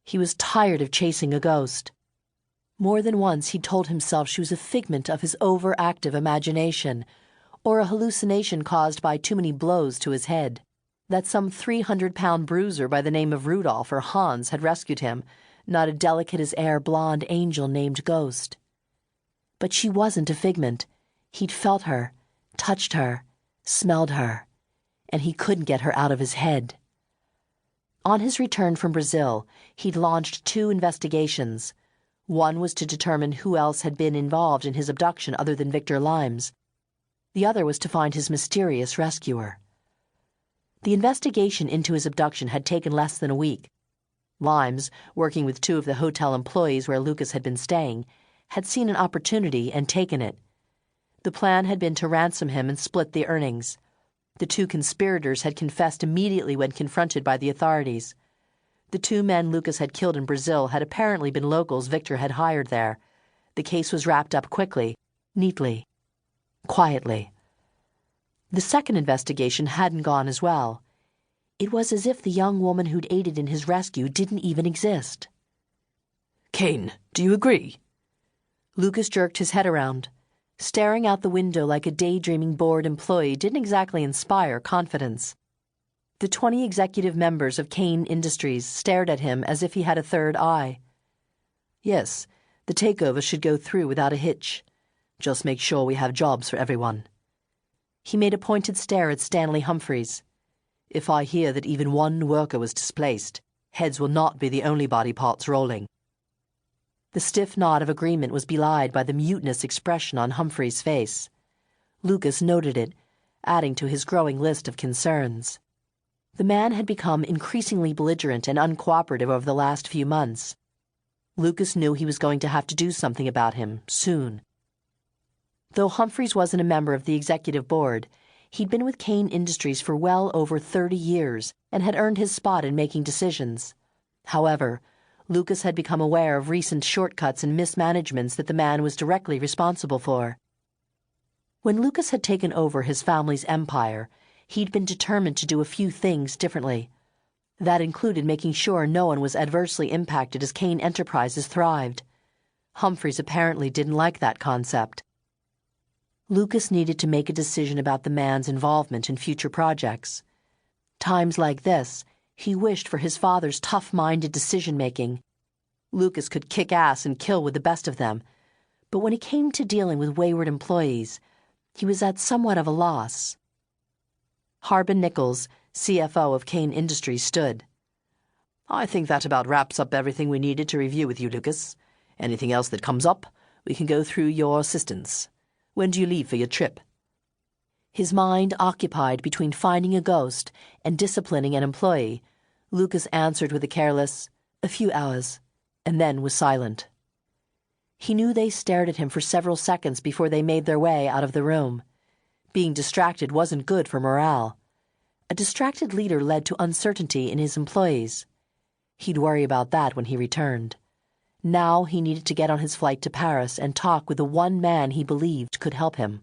He was tired of chasing a ghost. More than once he'd told himself she was a figment of his overactive imagination, or a hallucination caused by too many blows to his head, that some 300-pound bruiser by the name of Rudolph or Hans had rescued him, not a delicate-as-air blonde angel named Ghost. But she wasn't a figment. He'd felt her, touched her, smelled her, and he couldn't get her out of his head. On his return from Brazil, he'd launched 2 investigations. One was to determine who else had been involved in his abduction other than Victor Limes. The other was to find his mysterious rescuer. The investigation into his abduction had taken less than a week. Limes, working with 2 of the hotel employees where Lucas had been staying, had seen an opportunity and taken it. The plan had been to ransom him and split the earnings. The 2 conspirators had confessed immediately when confronted by the authorities. The 2 men Lucas had killed in Brazil had apparently been locals Victor had hired there. The case was wrapped up quickly, neatly, quietly. The second investigation hadn't gone as well. It was as if the young woman who'd aided in his rescue didn't even exist. Kane, do you agree? Lucas jerked his head around. Staring out the window like a daydreaming bored employee didn't exactly inspire confidence. The 20 executive members of Kane Industries stared at him as if he had a third eye. Yes, the takeover should go through without a hitch. Just make sure we have jobs for everyone. He made a pointed stare at Stanley Humphreys. If I hear that even 1 worker was displaced, heads will not be the only body parts rolling. The stiff nod of agreement was belied by the mutinous expression on Humphrey's face. Lucas noted it, adding to his growing list of concerns. The man had become increasingly belligerent and uncooperative over the last few months. Lucas knew he was going to have to do something about him, soon. Though Humphreys wasn't a member of the executive board, he'd been with Kane Industries for well over 30 years and had earned his spot in making decisions. However, Lucas had become aware of recent shortcuts and mismanagements that the man was directly responsible for. When Lucas had taken over his family's empire, he'd been determined to do a few things differently. That included making sure no one was adversely impacted as Kane Enterprises thrived. Humphreys apparently didn't like that concept. Lucas needed to make a decision about the man's involvement in future projects. Times like this, he wished for his father's tough-minded decision-making. Lucas could kick ass and kill with the best of them, but when it came to dealing with wayward employees, he was at somewhat of a loss. Harbin Nichols, CFO of Kane Industries, stood. I think that about wraps up everything we needed to review with you, Lucas. Anything else that comes up, we can go through your assistance. When do you leave for your trip? His mind occupied between finding a ghost and disciplining an employee, Lucas answered with a careless, "A few hours," and then was silent. He knew they stared at him for several seconds before they made their way out of the room. Being distracted wasn't good for morale. A distracted leader led to uncertainty in his employees. He'd worry about that when he returned. Now he needed to get on his flight to Paris and talk with the one man he believed could help him.